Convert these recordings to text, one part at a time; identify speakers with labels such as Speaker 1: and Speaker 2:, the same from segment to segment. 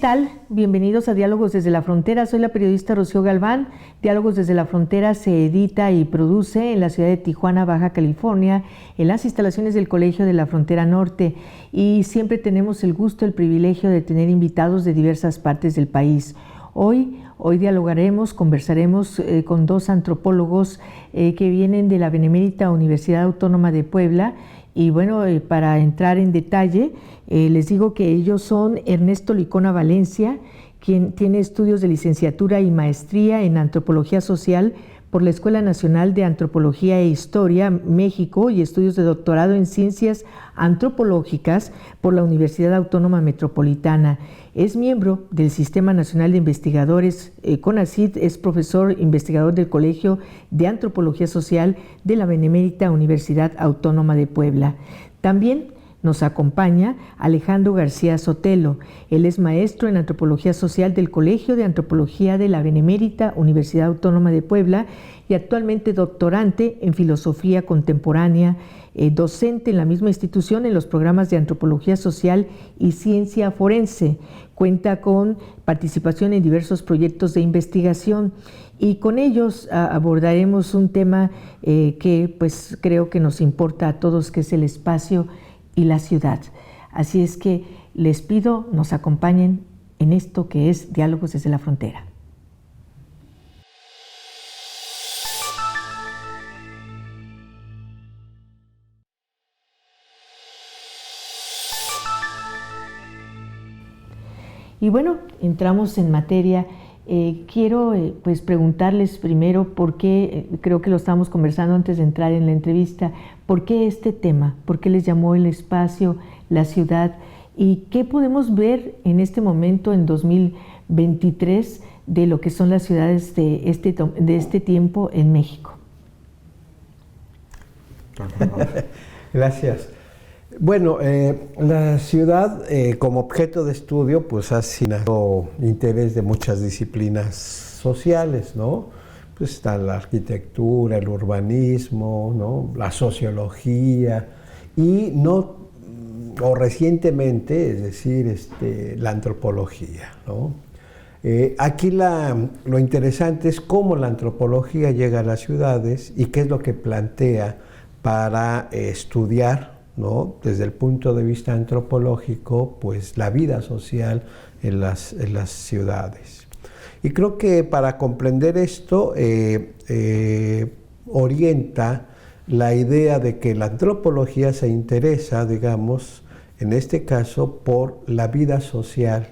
Speaker 1: tal? Bienvenidos a Diálogos desde la Frontera. Soy la periodista Rocío Galván. Diálogos desde la Frontera se edita y produce en la ciudad de Tijuana, Baja California, en las instalaciones del Colegio de la Frontera Norte. Y siempre tenemos el gusto, el privilegio de tener invitados de diversas partes del país. Hoy conversaremos con dos antropólogos que vienen de la Benemérita Universidad Autónoma de Puebla. Y bueno, para entrar en detalle, les digo que ellos son Ernesto Licona Valencia, quien tiene estudios de licenciatura y maestría en Antropología Social por la Escuela Nacional de Antropología e Historia, México, y estudios de doctorado en Ciencias Antropológicas por la Universidad Autónoma Metropolitana. Es miembro del Sistema Nacional de Investigadores, CONACYT, es profesor investigador del Colegio de Antropología Social de la Benemérita Universidad Autónoma de Puebla. También nos acompaña Alejandro García Sotelo. Él es maestro en Antropología Social del Colegio de Antropología de la Benemérita Universidad Autónoma de Puebla y actualmente doctorante en Filosofía Contemporánea, docente en la misma institución en los programas de Antropología Social y Ciencia Forense. Cuenta con participación en diversos proyectos de investigación y con ellos abordaremos un tema que pues creo que nos importa a todos, que es el espacio y la ciudad. Así es que les pido nos acompañen en esto que es Diálogos desde la Frontera. Y bueno, entramos en materia. Quiero pues preguntarles primero por qué, creo que lo estábamos conversando antes de entrar en la entrevista, ¿por qué este tema? ¿Por qué les llamó el espacio, la ciudad? ¿Y qué podemos ver en este momento, en 2023, de lo que son las ciudades de este tiempo en México?
Speaker 2: Gracias. Bueno, la ciudad como objeto de estudio pues ha sido interés de muchas disciplinas sociales, ¿no? Pues está la arquitectura, el urbanismo, ¿no? La sociología y recientemente, es decir, la antropología, ¿no? Aquí lo interesante es cómo la antropología llega a las ciudades y qué es lo que plantea para estudiar, ¿no? Desde el punto de vista antropológico, pues la vida social en las ciudades. Y creo que para comprender esto orienta la idea de que la antropología se interesa, digamos, en este caso, por la vida social,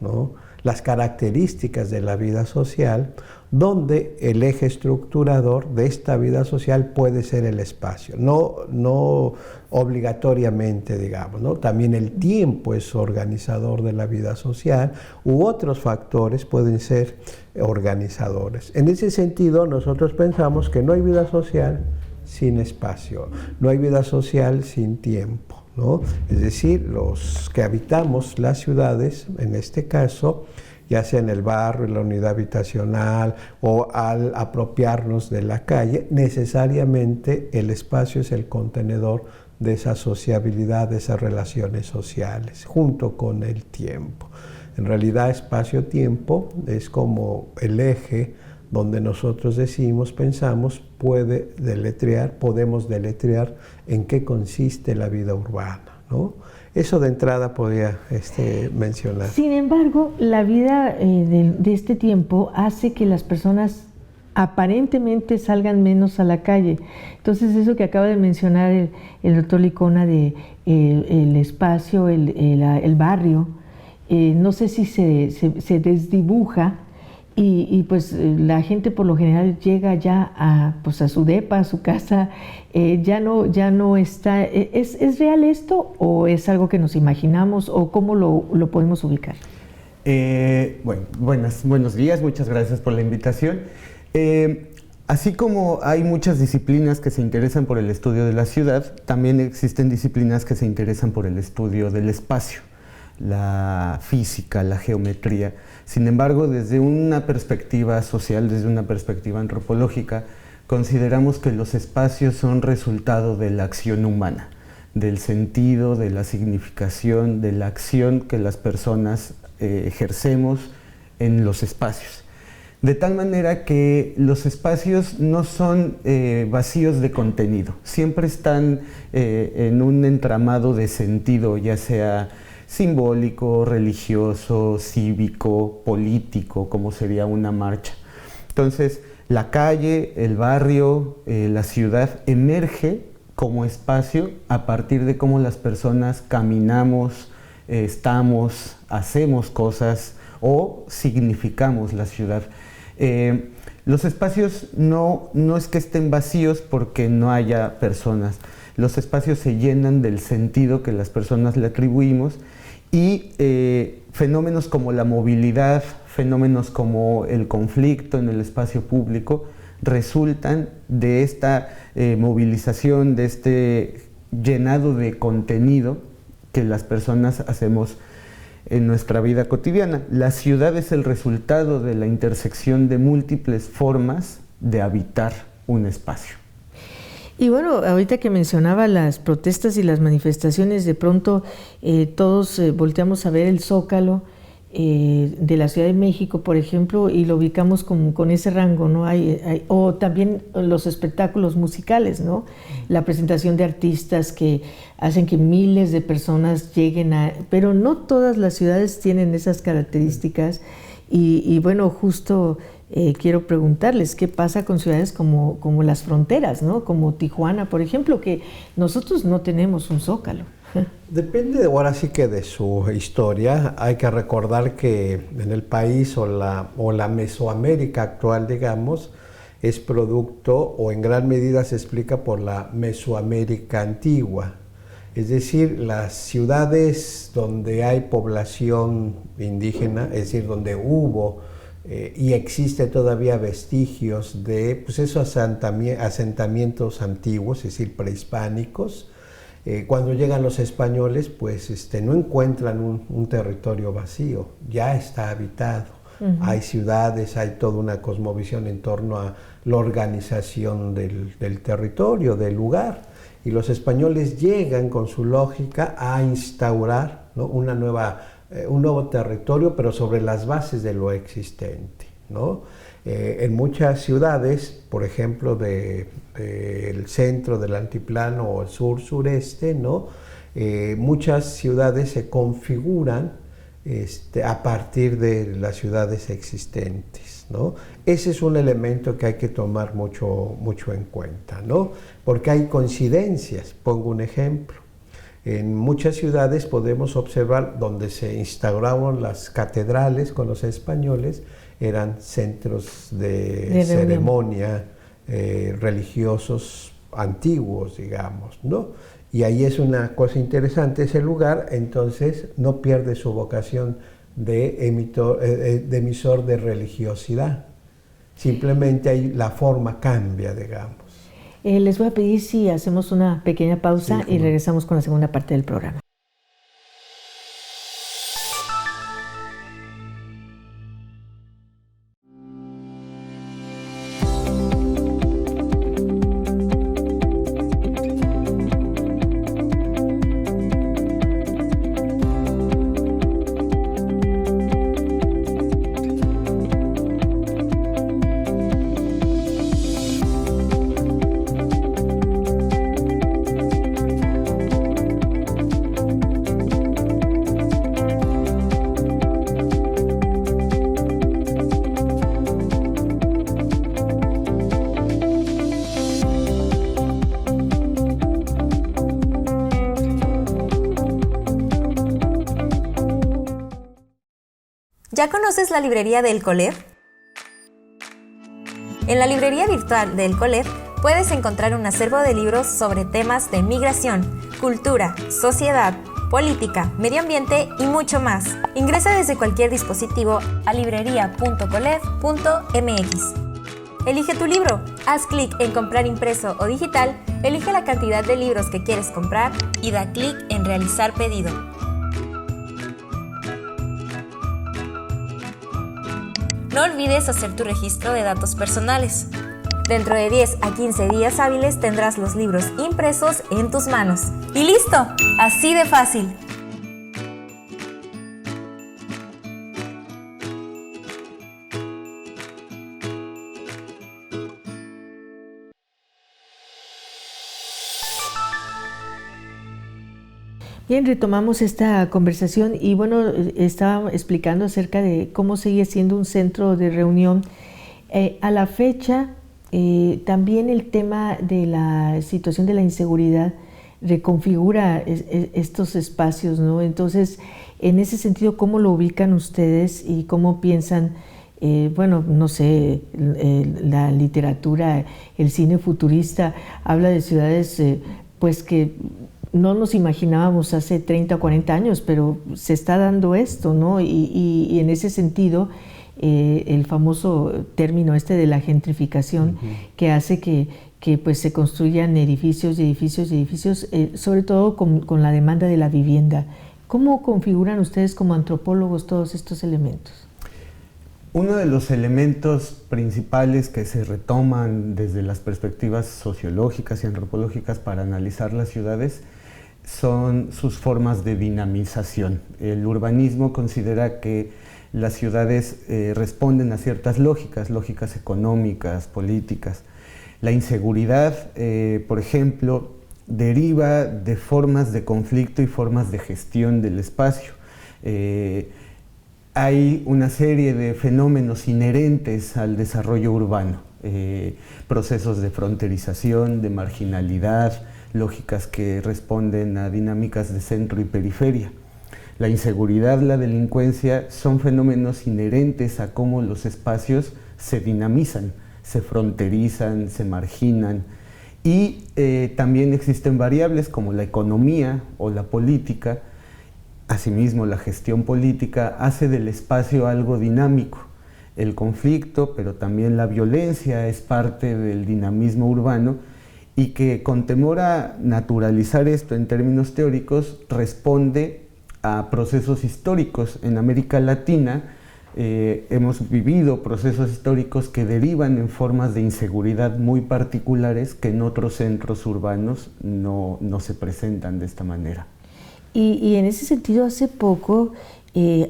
Speaker 2: ¿no? Las características de la vida social, donde el eje estructurador de esta vida social puede ser el espacio, no obligatoriamente, digamos, ¿no? También el tiempo es organizador de la vida social, u otros factores pueden ser organizadores. En ese sentido, nosotros pensamos que no hay vida social sin espacio, no hay vida social sin tiempo, ¿no? Es decir, los que habitamos las ciudades, en este caso, ya sea en el barrio, en la unidad habitacional o al apropiarnos de la calle, necesariamente el espacio es el contenedor de esa sociabilidad, de esas relaciones sociales, junto con el tiempo. En realidad, espacio-tiempo es como el eje donde nosotros pensamos, podemos deletrear en qué consiste la vida urbana, ¿no? Eso de entrada podría mencionar.
Speaker 1: Sin embargo, la vida de este tiempo hace que las personas aparentemente salgan menos a la calle. Entonces, eso que acaba de mencionar el doctor Licona de el espacio, el barrio, no sé si se desdibuja y pues la gente por lo general llega ya a su depa, a su casa, ya no está. ¿Es real esto o es algo que nos imaginamos o cómo lo podemos ubicar?
Speaker 3: Buenos días, muchas gracias por la invitación. Así como hay muchas disciplinas que se interesan por el estudio de la ciudad, también existen disciplinas que se interesan por el estudio del espacio, la física, la geometría. Sin embargo, desde una perspectiva social, desde una perspectiva antropológica, consideramos que los espacios son resultado de la acción humana, del sentido, de la significación, de la acción que las personas ejercemos en los espacios. De tal manera que los espacios no son vacíos de contenido, siempre están en un entramado de sentido, ya sea simbólico, religioso, cívico, político, como sería una marcha. Entonces, la calle, el barrio, la ciudad emerge como espacio a partir de cómo las personas caminamos, estamos, hacemos cosas o significamos la ciudad. Los espacios no es que estén vacíos porque no haya personas. Los espacios se llenan del sentido que las personas le atribuimos y fenómenos como la movilidad, fenómenos como el conflicto en el espacio público resultan de esta movilización, de este llenado de contenido que las personas hacemos en nuestra vida cotidiana. La ciudad es el resultado de la intersección de múltiples formas de habitar un espacio.
Speaker 1: Y bueno, ahorita que mencionaba las protestas y las manifestaciones, de pronto todos volteamos a ver el Zócalo de la Ciudad de México, por ejemplo, y lo ubicamos con ese rango, ¿no? O también los espectáculos musicales, ¿no? La presentación de artistas que hacen que miles de personas lleguen pero no todas las ciudades tienen esas características y bueno, justo quiero preguntarles qué pasa con ciudades como las fronteras, ¿no? Como Tijuana, por ejemplo, que nosotros no tenemos un Zócalo.
Speaker 2: Depende ahora sí que de su historia. Hay que recordar que en el país o la Mesoamérica actual, digamos, es producto o en gran medida se explica por la Mesoamérica antigua. Es decir, las ciudades donde hay población indígena, es decir, donde hubo y existe todavía vestigios de pues, esos asentamientos antiguos, es decir, prehispánicos. Cuando llegan los españoles, pues no encuentran un territorio vacío, ya está habitado. Uh-huh. Hay ciudades, hay toda una cosmovisión en torno a la organización del territorio, del lugar. Y los españoles llegan con su lógica a instaurar, ¿no? un nuevo territorio, pero sobre las bases de lo existente, ¿no? En muchas ciudades, por ejemplo, del centro del altiplano o el sur-sureste, ¿no? Muchas ciudades se configuran a partir de las ciudades existentes, ¿no? Ese es un elemento que hay que tomar mucho en cuenta, ¿no? Porque hay coincidencias. Pongo un ejemplo. En muchas ciudades podemos observar donde se instauraron las catedrales con los españoles, eran centros de ceremonia religiosos antiguos, digamos, ¿no? Y ahí es una cosa interesante, ese lugar entonces no pierde su vocación de emisor de religiosidad, simplemente ahí la forma cambia, digamos.
Speaker 1: Les voy a pedir si hacemos una pequeña pausa y regresamos con la segunda parte del programa.
Speaker 4: ¿Ya conoces la librería del Coler? En la librería virtual del Coler puedes encontrar un acervo de libros sobre temas de migración, cultura, sociedad, política, medio ambiente y mucho más. Ingresa desde cualquier dispositivo a librería.coler.mx. Elige tu libro, haz clic en comprar impreso o digital, elige la cantidad de libros que quieres comprar y da clic en realizar pedido. No olvides hacer tu registro de datos personales. Dentro de 10 a 15 días hábiles tendrás los libros impresos en tus manos. ¡Y listo! ¡Así de fácil!
Speaker 1: Bien, retomamos esta conversación y bueno, estaba explicando acerca de cómo sigue siendo un centro de reunión. A la fecha, también el tema de la situación de la inseguridad reconfigura estos espacios, ¿no? Entonces, en ese sentido, ¿cómo lo ubican ustedes y cómo piensan, bueno, no sé, la literatura, el cine futurista habla de ciudades pues que no nos imaginábamos hace 30 o 40 años, pero se está dando esto, ¿no? Y en ese sentido, el famoso término de la gentrificación, que hace que pues se construyan edificios y edificios y edificios, sobre todo con la demanda de la vivienda. ¿Cómo configuran ustedes como antropólogos todos estos elementos?
Speaker 3: Uno de los elementos principales que se retoman desde las perspectivas sociológicas y antropológicas para analizar las ciudades son sus formas de dinamización. El urbanismo considera que las ciudades responden a ciertas lógicas económicas, políticas. La inseguridad, por ejemplo, deriva de formas de conflicto y formas de gestión del espacio. Hay una serie de fenómenos inherentes al desarrollo urbano, procesos de fronterización, de marginalidad, lógicas que responden a dinámicas de centro y periferia. La inseguridad, la delincuencia son fenómenos inherentes a cómo los espacios se dinamizan, se fronterizan, se marginan, y también existen variables como la economía o la política. Asimismo, la gestión política hace del espacio algo dinámico. El conflicto, pero también la violencia es parte del dinamismo urbano, y que con temor a naturalizar esto en términos teóricos responde a procesos históricos. En América Latina hemos vivido procesos históricos que derivan en formas de inseguridad muy particulares que en otros centros urbanos no se presentan de esta manera.
Speaker 1: Y en ese sentido, hace poco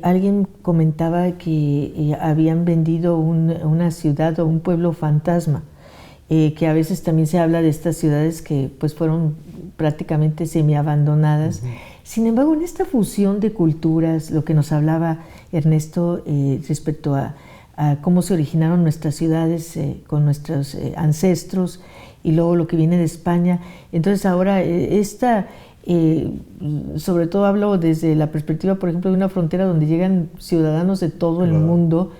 Speaker 1: alguien comentaba que habían vendido una ciudad o un pueblo fantasma, que a veces también se habla de estas ciudades que pues fueron prácticamente semiabandonadas. Sin embargo, en esta fusión de culturas, lo que nos hablaba Ernesto respecto a cómo se originaron nuestras ciudades con nuestros ancestros y luego lo que viene de España, entonces ahora sobre todo hablo desde la perspectiva, por ejemplo, de una frontera donde llegan ciudadanos de todo el mundo.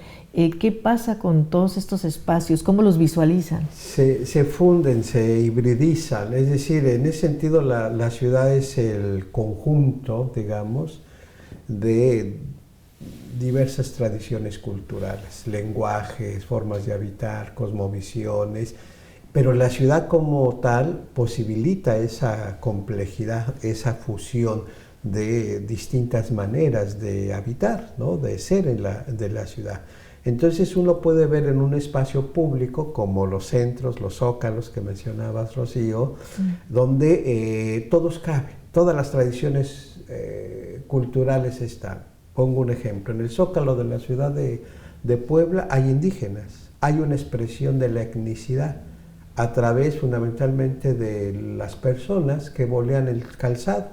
Speaker 1: ¿Qué pasa con todos estos espacios? ¿Cómo los visualizan?
Speaker 2: Se funden, se hibridizan, es decir, en ese sentido la ciudad es el conjunto, digamos, de diversas tradiciones culturales, lenguajes, formas de habitar, cosmovisiones, pero la ciudad como tal posibilita esa complejidad, esa fusión de distintas maneras de habitar, ¿no? De ser de la ciudad. Entonces uno puede ver en un espacio público como los centros, los zócalos que mencionabas, Rocío, donde todos caben, todas las tradiciones culturales están. Pongo un ejemplo, en el zócalo de la ciudad de Puebla hay indígenas, hay una expresión de la etnicidad a través fundamentalmente de las personas que bolean el calzado.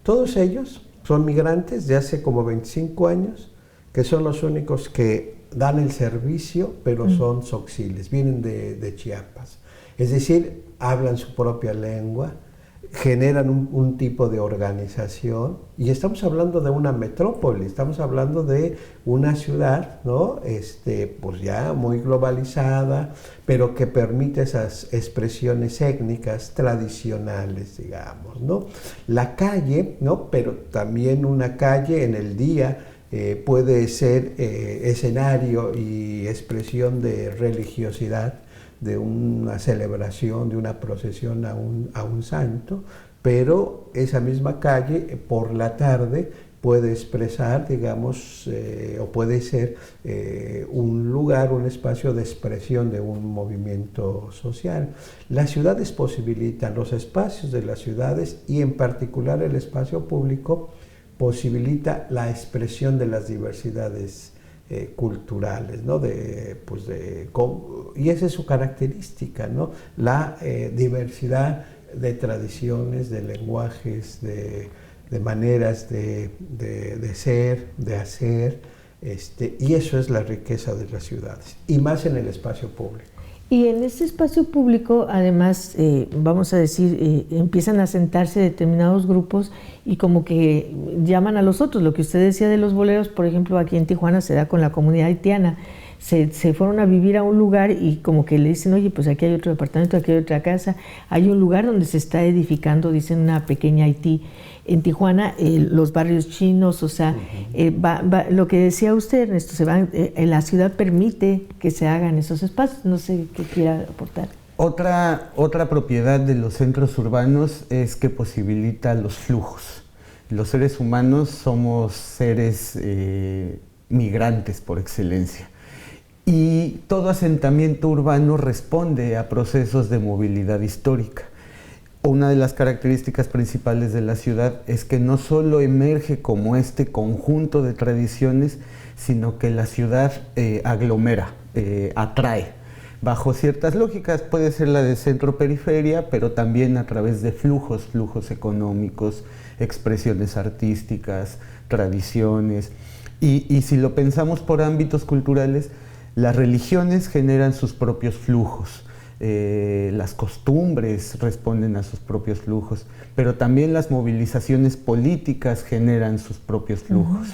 Speaker 2: Todos ellos son migrantes de hace como 25 años, que son los únicos que dan el servicio, pero son tzoxiles, vienen de Chiapas. Es decir, hablan su propia lengua, generan un tipo de organización, y estamos hablando de una metrópoli, estamos hablando de una ciudad, ¿no? Pues ya muy globalizada, pero que permite esas expresiones étnicas tradicionales, digamos, ¿no? La calle, ¿no? Pero también una calle en el día puede ser escenario y expresión de religiosidad, de una celebración, de una procesión a un santo, pero esa misma calle por la tarde puede expresar, digamos, o puede ser un lugar, un espacio de expresión de un movimiento social. Las ciudades posibilitan, los espacios de las ciudades y en particular el espacio público posibilita la expresión de las diversidades culturales, ¿no? Y esa es su característica, ¿no? La diversidad de tradiciones, de lenguajes, de de maneras de ser, de hacer, y eso es la riqueza de las ciudades, y más en el espacio público.
Speaker 1: Y en ese espacio público, además, vamos a decir, empiezan a sentarse determinados grupos y como que llaman a los otros. Lo que usted decía de los boleros, por ejemplo, aquí en Tijuana se da con la comunidad haitiana. Se fueron a vivir a un lugar y como que le dicen, oye, pues aquí hay otro departamento, aquí hay otra casa. Hay un lugar donde se está edificando, dicen, una pequeña Haití. En Tijuana, los barrios chinos, o sea, lo que decía usted, Ernesto, la ciudad permite que se hagan esos espacios. No sé qué quiera aportar.
Speaker 3: Otra propiedad de los centros urbanos es que posibilita los flujos. Los seres humanos somos seres migrantes por excelencia. Y todo asentamiento urbano responde a procesos de movilidad histórica. Una de las características principales de la ciudad es que no solo emerge como este conjunto de tradiciones, sino que la ciudad aglomera, atrae. Bajo ciertas lógicas, puede ser la de centro-periferia, pero también a través de flujos económicos, expresiones artísticas, tradiciones. Y si lo pensamos por ámbitos culturales, las religiones generan sus propios flujos, las costumbres responden a sus propios flujos, pero también las movilizaciones políticas generan sus propios flujos.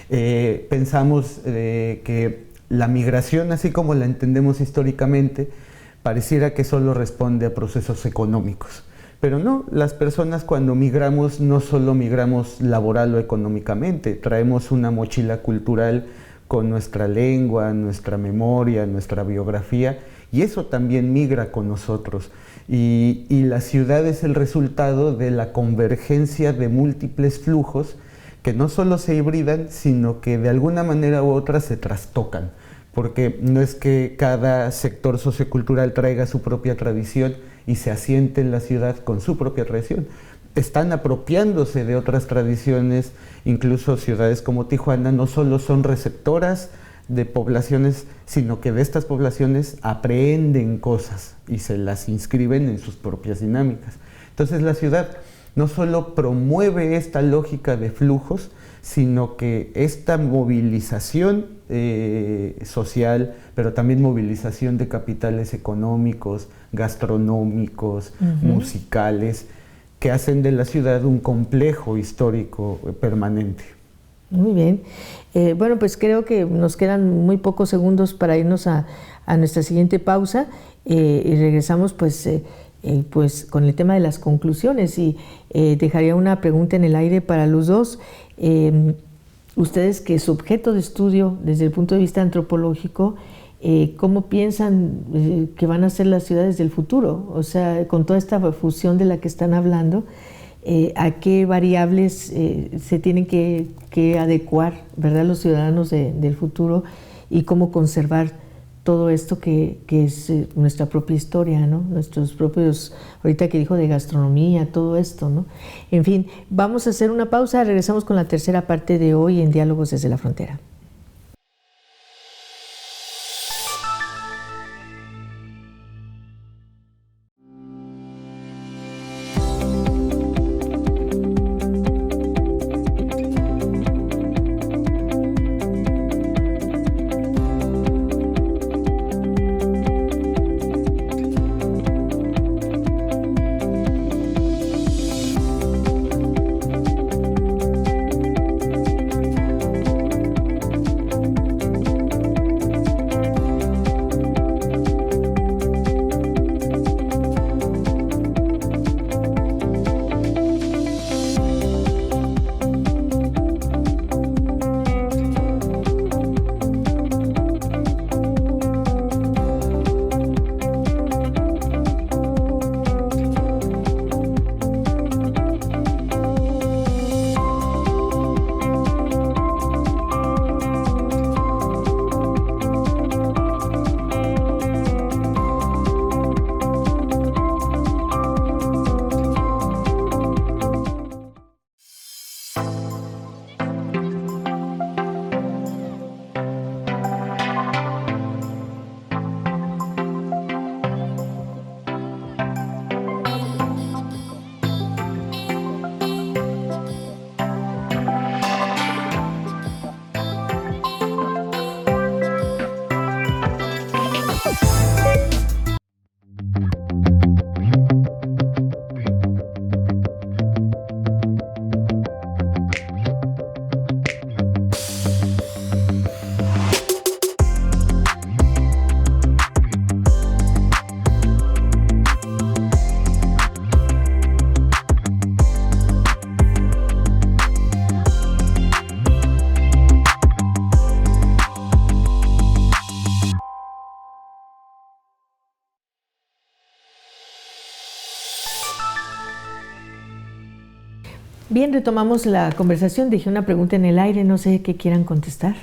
Speaker 3: Pensamos que la migración, así como la entendemos históricamente, pareciera que solo responde a procesos económicos. Pero no, las personas cuando migramos no solo migramos laboral o económicamente, traemos una mochila cultural con nuestra lengua, nuestra memoria, nuestra biografía, y eso también migra con nosotros. Y la ciudad es el resultado de la convergencia de múltiples flujos que no solo se hibridan, sino que de alguna manera u otra se trastocan, porque no es que cada sector sociocultural traiga su propia tradición y se asiente en la ciudad con su propia tradición. Están apropiándose de otras tradiciones, incluso ciudades como Tijuana no solo son receptoras de poblaciones, sino que de estas poblaciones aprenden cosas y se las inscriben en sus propias dinámicas. Entonces la ciudad no solo promueve esta lógica de flujos, sino que esta movilización social, pero también movilización de capitales económicos, gastronómicos, musicales, que hacen de la ciudad un complejo histórico permanente.
Speaker 1: Muy bien. Bueno, pues creo que nos quedan muy pocos segundos para irnos a nuestra siguiente pausa y regresamos pues con el tema de las conclusiones y dejaría una pregunta en el aire para los dos. Ustedes, que es objeto de estudio desde el punto de vista antropológico, ¿cómo piensan que van a ser las ciudades del futuro? O sea, con toda esta fusión de la que están hablando, ¿a qué variables se tienen que adecuar, ¿verdad?, los ciudadanos del futuro, y cómo conservar todo esto que es nuestra propia historia, ¿no? Nuestros propios, ahorita que dijo de gastronomía, todo esto, ¿no? En fin, vamos a hacer una pausa, regresamos con la tercera parte de hoy en Diálogos desde la Frontera. Bien, retomamos la conversación. Dejé una pregunta en el aire, no sé qué quieran contestar.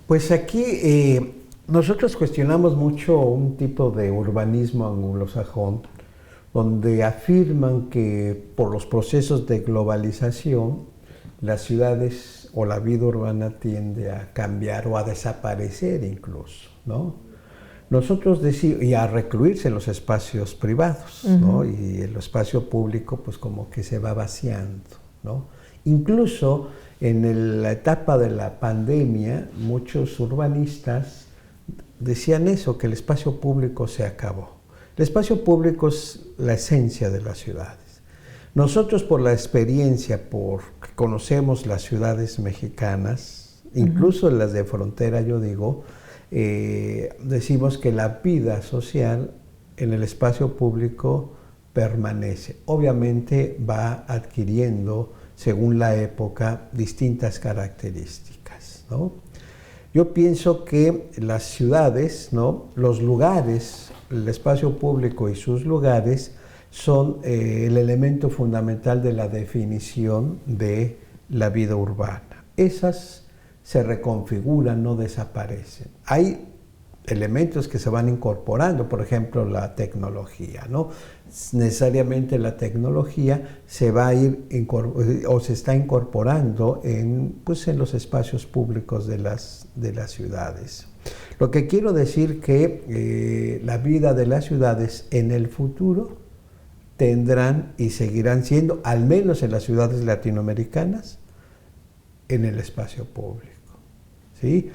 Speaker 2: Pues aquí nosotros cuestionamos mucho un tipo de urbanismo anglosajón, donde afirman que por los procesos de globalización, las ciudades o la vida urbana tiende a cambiar o a desaparecer incluso, ¿no? Nosotros decimos, y a recluirse los espacios privados, ¿no? Y el espacio público pues como que se va vaciando, ¿no? Incluso en la etapa de la pandemia, muchos urbanistas decían eso, que el espacio público se acabó. El espacio público es la esencia de las ciudades. Nosotros por la experiencia, porque conocemos las ciudades mexicanas, incluso las de frontera, yo digo, decimos que la vida social en el espacio público permanece. Obviamente va adquiriendo, según la época, distintas características, ¿no? Yo pienso que las ciudades, ¿no? Los lugares, el espacio público y sus lugares son el elemento fundamental de la definición de la vida urbana. Esas se reconfiguran, no desaparecen. Hay elementos que se van incorporando, por ejemplo, la tecnología, ¿no? Necesariamente la tecnología se va a ir o se está incorporando pues en los espacios públicos de las ciudades. Lo que quiero decir que la vida de las ciudades en el futuro tendrán y seguirán siendo, al menos en las ciudades latinoamericanas, en el espacio público, ¿sí?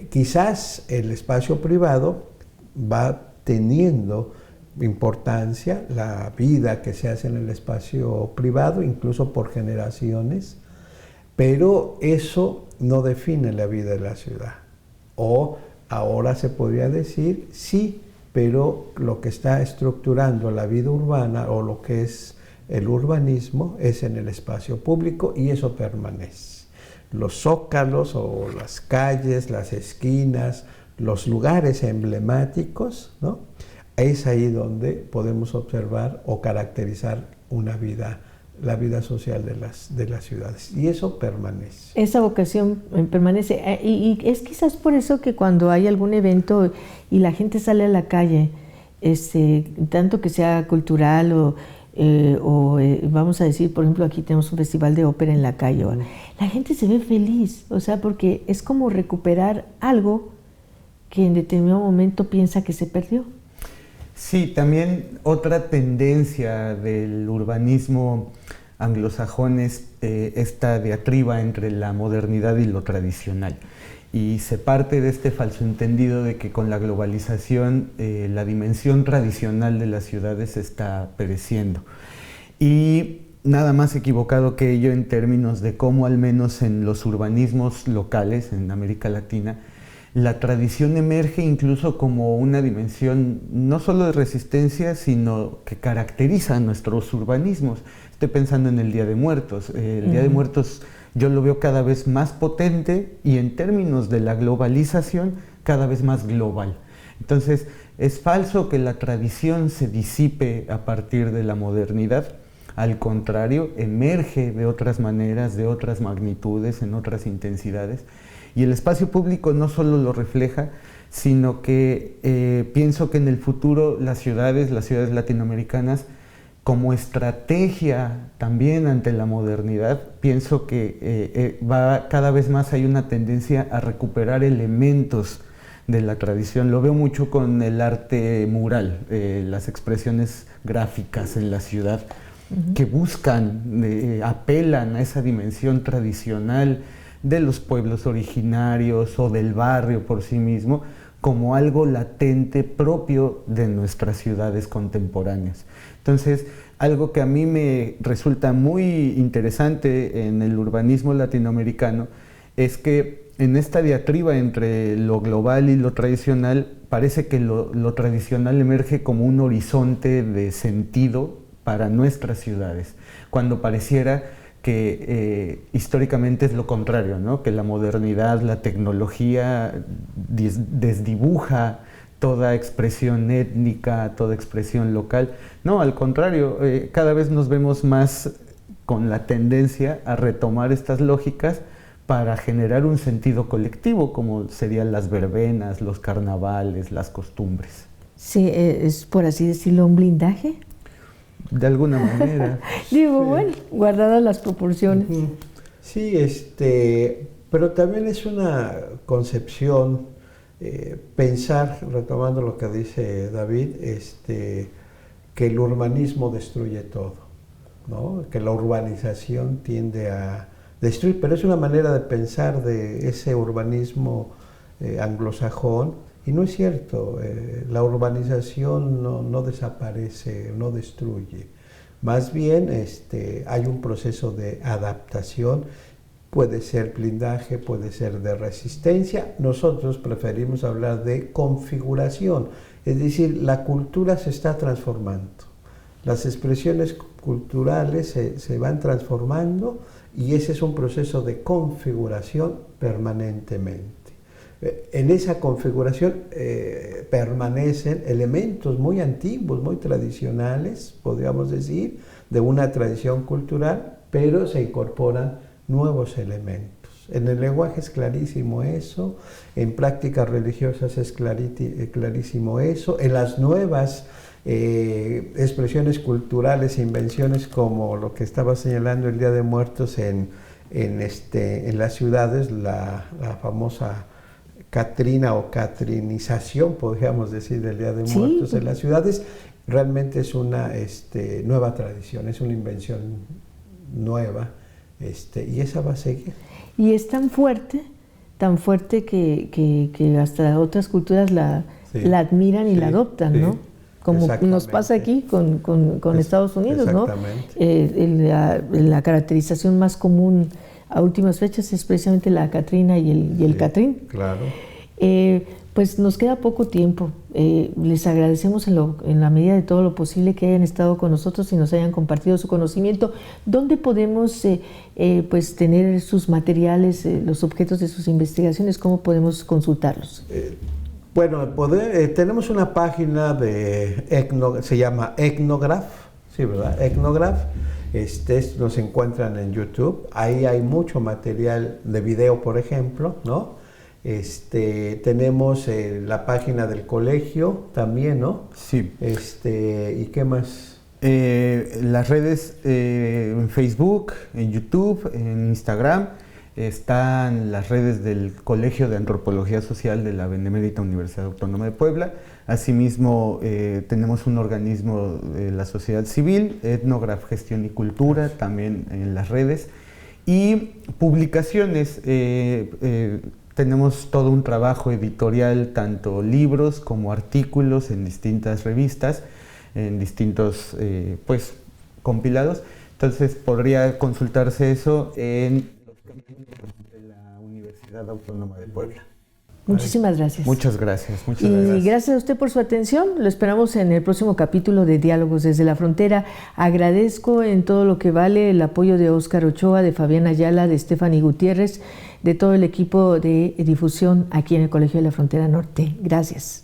Speaker 2: Quizás el espacio privado va teniendo importancia, la vida que se hace en el espacio privado, incluso por generaciones, pero eso no define la vida de la ciudad. O ahora se podría decir, sí, pero lo que está estructurando la vida urbana o lo que es el urbanismo es en el espacio público y eso permanece. Los zócalos o las calles, las esquinas, los lugares emblemáticos, ¿no? Es ahí donde podemos observar o caracterizar la vida social de las ciudades. Y eso permanece.
Speaker 1: Esa vocación permanece. Y es quizás por eso que cuando hay algún evento y la gente sale a la calle, tanto que sea cultural o vamos a decir, por ejemplo, aquí tenemos un festival de ópera en la calle, la gente se ve feliz, o sea, porque es como recuperar algo que en determinado momento piensa que se perdió.
Speaker 3: Sí, también otra tendencia del urbanismo anglosajón es esta diatriba entre la modernidad y lo tradicional. Y se parte de este falso entendido de que con la globalización la dimensión tradicional de las ciudades está pereciendo. Y nada más equivocado que ello en términos de cómo, al menos en los urbanismos locales en América Latina, la tradición emerge incluso como una dimensión no solo de resistencia, sino que caracteriza nuestros urbanismos. Estoy pensando en el Día de Muertos. El Día de Muertos yo lo veo cada vez más potente y en términos de la globalización cada vez más global. Entonces es falso que la tradición se disipe a partir de la modernidad. Al contrario, emerge de otras maneras, de otras magnitudes, en otras intensidades. Y el espacio público no solo lo refleja, sino que pienso que en el futuro las ciudades latinoamericanas, como estrategia también ante la modernidad, pienso que cada vez más hay una tendencia a recuperar elementos de la tradición. Lo veo mucho con el arte mural, las expresiones gráficas en la ciudad, que buscan, apelan a esa dimensión tradicional de los pueblos originarios o del barrio por sí mismo, como algo latente propio de nuestras ciudades contemporáneas. Entonces, algo que a mí me resulta muy interesante en el urbanismo latinoamericano es que en esta diatriba entre lo global y lo tradicional, parece que lo tradicional emerge como un horizonte de sentido para nuestras ciudades, cuando pareciera que históricamente es lo contrario, ¿no? Que la modernidad, la tecnología desdibuja toda expresión étnica, toda expresión local. No, al contrario, cada vez nos vemos más con la tendencia a retomar estas lógicas para generar un sentido colectivo, como serían las verbenas, los carnavales, las costumbres.
Speaker 1: Sí, es por así decirlo un blindaje.
Speaker 3: De alguna manera.
Speaker 1: Digo, bueno, guardadas las proporciones.
Speaker 2: Sí, pero también es una concepción, pensar, retomando lo que dice David, que el urbanismo destruye todo, ¿no? Que la urbanización tiende a destruir, pero es una manera de pensar de ese urbanismo anglosajón, y no es cierto. La urbanización no desaparece, no destruye, más bien hay un proceso de adaptación. Puede ser blindaje, puede ser de resistencia. Nosotros preferimos hablar de configuración, es decir, la cultura se está transformando, las expresiones culturales se van transformando, y ese es un proceso de configuración permanentemente. En esa configuración permanecen elementos muy antiguos, muy tradicionales, podríamos decir, de una tradición cultural, pero se incorporan nuevos elementos. En el lenguaje es clarísimo eso, en prácticas religiosas es clarísimo eso, en las nuevas expresiones culturales, invenciones como lo que estaba señalando el Día de Muertos en las ciudades, la famosa Catrina o catrinización, podríamos decir, del Día de Muertos en las ciudades, realmente es una nueva tradición, es una invención nueva, y esa va a seguir.
Speaker 1: Y es tan fuerte que hasta otras culturas la admiran y la adoptan, ¿no? Como nos pasa aquí con Estados Unidos, ¿no? La caracterización más común a últimas fechas es precisamente la Catrina y el Catrín.
Speaker 2: Claro.
Speaker 1: Pues nos queda poco tiempo. Les agradecemos en la medida de todo lo posible que hayan estado con nosotros y nos hayan compartido su conocimiento. ¿Dónde podemos pues tener sus materiales, los objetos de sus investigaciones? ¿Cómo podemos consultarlos?
Speaker 2: Bueno, tenemos una página se llama Ethnograph, sí, ¿verdad? Ethnograph. Nos encuentran en YouTube. Ahí hay mucho material de video, por ejemplo, ¿no? Tenemos la página del colegio también, ¿no?
Speaker 3: Sí.
Speaker 2: ¿Y qué más?
Speaker 3: Las redes en Facebook, en YouTube, en Instagram. Están las redes del Colegio de Antropología Social de la Benemérita Universidad Autónoma de Puebla. Asimismo, tenemos un organismo de la sociedad civil, Ethnograph Gestión y Cultura, también en las redes. Y publicaciones, tenemos todo un trabajo editorial, tanto libros como artículos en distintas revistas, en distintos compilados. Entonces podría consultarse eso en de la Universidad Autónoma de Puebla.
Speaker 1: Muchísimas gracias.
Speaker 3: Muchas gracias.
Speaker 1: Y gracias a usted por su atención. Lo esperamos en el próximo capítulo de Diálogos desde la Frontera. Agradezco en todo lo que vale el apoyo de Óscar Ochoa, de Fabián Ayala, de Stephanie Gutiérrez, de todo el equipo de difusión aquí en el Colegio de la Frontera Norte. Gracias.